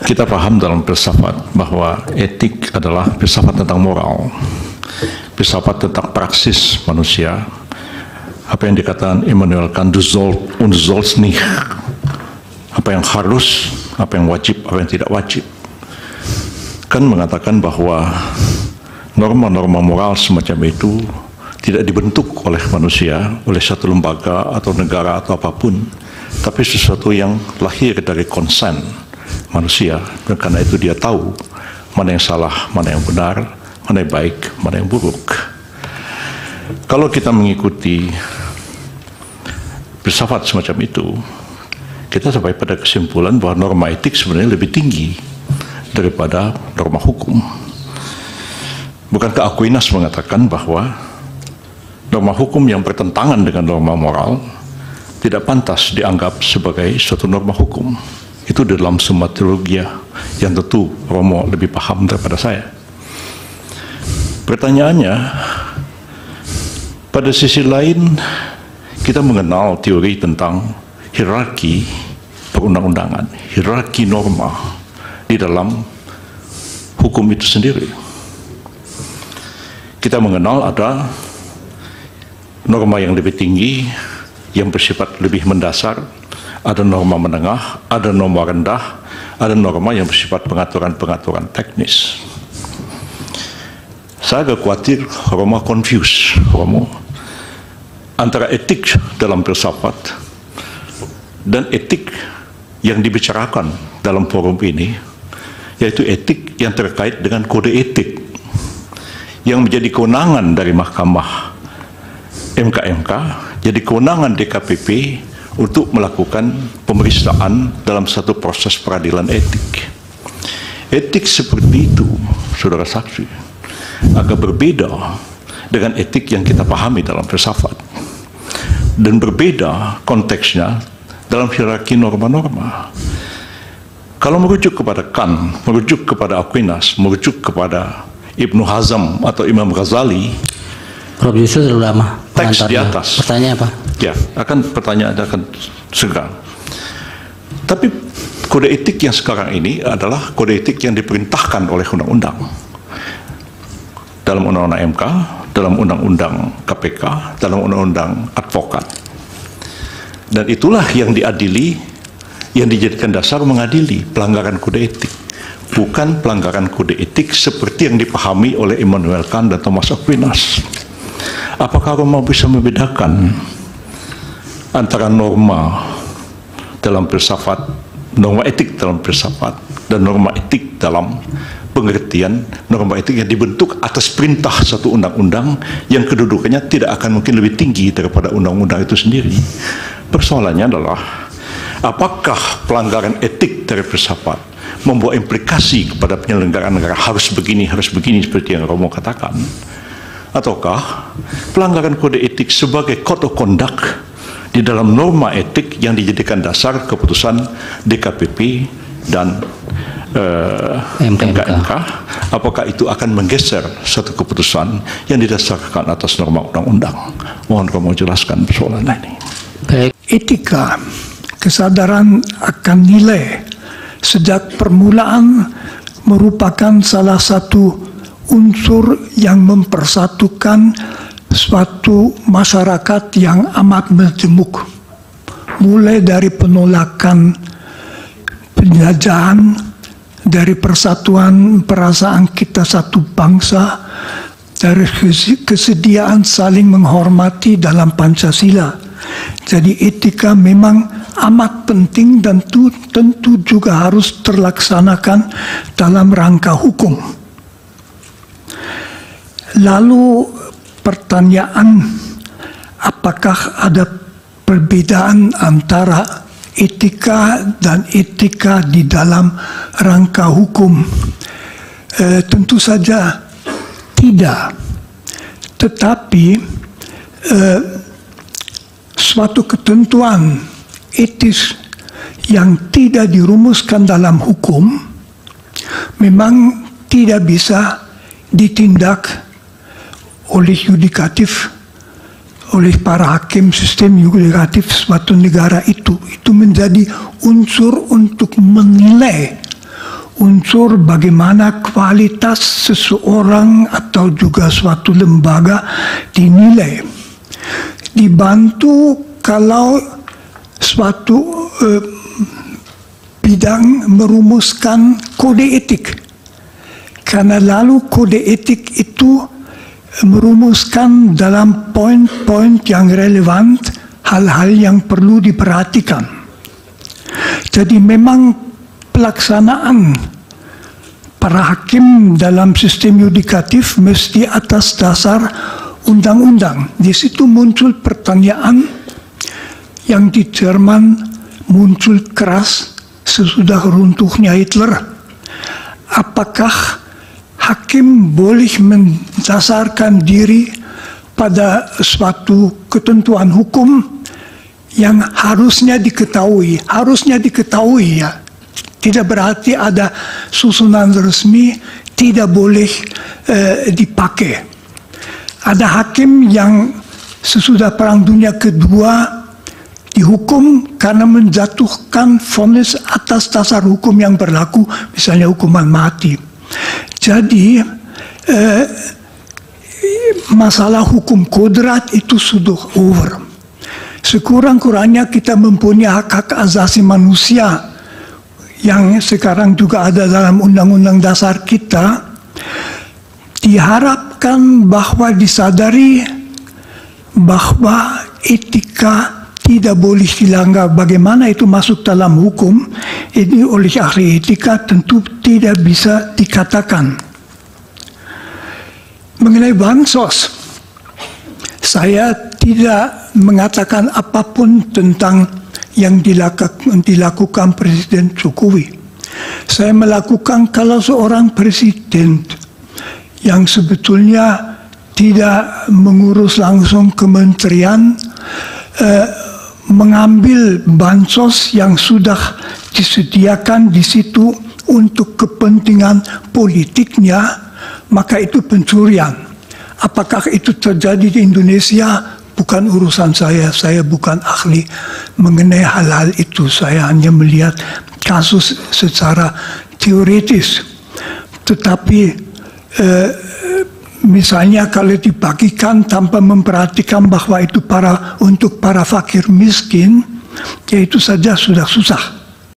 Kita paham dalam filsafat bahwa etik adalah filsafat tentang moral, filsafat tentang praksis manusia. Apa yang dikatakan Immanuel Kant, du sollst nicht, apa yang harus, apa yang wajib, apa yang tidak wajib. Kant mengatakan bahwa norma-norma moral semacam itu tidak dibentuk oleh manusia, oleh satu lembaga atau negara atau apapun, tapi sesuatu yang lahir dari konsen manusia. Dan karena itu dia tahu mana yang salah, mana yang benar, mana yang baik, mana yang buruk. Kalau kita mengikuti filsafat semacam itu, kita sampai pada kesimpulan bahwa norma etik sebenarnya lebih tinggi daripada norma hukum. Bukankah Aquinas mengatakan bahwa norma hukum yang bertentangan dengan norma moral tidak pantas dianggap sebagai suatu norma hukum? Itu dalam Summa Theologia yang tentu Romo lebih paham daripada saya. Pertanyaannya, pada sisi lain kita mengenal teori tentang hierarki perundang-undangan, hierarki norma di dalam hukum itu sendiri. Kita mengenal ada norma yang lebih tinggi, yang bersifat lebih mendasar, ada norma menengah, ada norma rendah, ada norma yang bersifat pengaturan-pengaturan teknis. Saya agak khawatir Romo confuse, antara etik dalam filsafat dan etik yang dibicarakan dalam forum ini, yaitu etik yang terkait dengan kode etik yang menjadi kewenangan dari Mahkamah MK, jadi kewenangan DKPP untuk melakukan pemeriksaan dalam satu proses peradilan etik. Etik seperti itu, saudara saksi, agak berbeda dengan etik yang kita pahami dalam filsafat, dan berbeda konteksnya dalam hierarki norma-norma. Kalau merujuk kepada Kant, merujuk kepada Aquinas, merujuk kepada Ibnu Hazm atau Imam Ghazali, Prof. Yusuf sudah lama teks di atas. Pertanyaan apa? Ya, pertanyaan akan segera. Tapi kode etik yang sekarang ini adalah kode etik yang diperintahkan oleh undang-undang. Dalam undang-undang MK, dalam undang-undang KPK, dalam undang-undang advokat. Dan itulah yang diadili, yang dijadikan dasar mengadili pelanggaran kode etik. Bukan pelanggaran kode etik seperti yang dipahami oleh Immanuel Kant dan Thomas Aquinas. Apakah Romo bisa membedakan antara norma dalam filsafat, norma etik dalam filsafat, dan norma etik dalam pengertian norma etik yang dibentuk atas perintah satu undang-undang yang kedudukannya tidak akan mungkin lebih tinggi daripada undang-undang itu sendiri? Persoalannya adalah, apakah pelanggaran etik dari filsafat membawa implikasi kepada penyelenggaraan negara harus begini seperti yang Romo katakan? Ataukah pelanggaran kode etik sebagai code of conduct di dalam norma etik yang dijadikan dasar keputusan DKPP dan MK, apakah itu akan menggeser satu keputusan yang didasarkan atas norma undang-undang? Mohon Romo jelaskan persoalan ini. Baik. Etika, kesadaran akan nilai, sejak permulaan merupakan salah satu unsur yang mempersatukan suatu masyarakat yang amat majemuk, mulai dari penolakan penjajahan, dari persatuan perasaan kita satu bangsa, dari kesediaan saling menghormati dalam Pancasila. Jadi etika memang amat penting dan tentu juga harus terlaksanakan dalam rangka hukum. Lalu pertanyaan, apakah ada perbedaan antara etika dan etika di dalam rangka hukum? Tentu saja tidak. Tetapi suatu ketentuan etis yang tidak dirumuskan dalam hukum memang tidak bisa ditindak oleh yudikatif, oleh para hakim sistem yudikatif suatu negara itu menjadi unsur untuk menilai unsur bagaimana kualitas seseorang atau juga suatu lembaga dinilai. Dibantu kalau suatu bidang merumuskan kode etik. Karena lalu kode etik itu merumuskan dalam poin-poin yang relevan hal-hal yang perlu diperhatikan. Jadi memang pelaksanaan para hakim dalam sistem yudikatif mesti atas dasar undang-undang. Di situ muncul pertanyaan yang di Jerman muncul keras sesudah runtuhnya Hitler. Apakah hakim boleh mendasarkan diri pada suatu ketentuan hukum yang harusnya diketahui ya. Tidak berarti ada susunan resmi tidak boleh dipakai. Ada hakim yang sesudah Perang Dunia Kedua dihukum karena menjatuhkan vonis atas dasar hukum yang berlaku, misalnya hukuman mati. Jadi masalah hukum kodrat itu sudah over. Sekurang-kurangnya kita mempunyai hak-hak asasi manusia yang sekarang juga ada dalam undang-undang dasar kita. Diharapkan bahwa disadari bahwa etika tidak boleh dilanggar. Bagaimana itu masuk dalam hukum, ini oleh ahli etika tentu tidak bisa dikatakan. Mengenai bansos, saya tidak mengatakan apapun tentang yang dilakukan Presiden Jokowi. Saya melakukan kalau seorang presiden yang sebetulnya tidak mengurus langsung kementerian, mengambil bansos yang sudah disediakan di situ untuk kepentingan politiknya, maka itu pencurian. Apakah itu terjadi di Indonesia? Bukan urusan saya bukan ahli mengenai hal-hal itu. Saya hanya melihat kasus secara teoritis. Tetapi misalnya kalau dibagikan tanpa memperhatikan bahwa itu untuk para fakir miskin, ya itu saja sudah susah.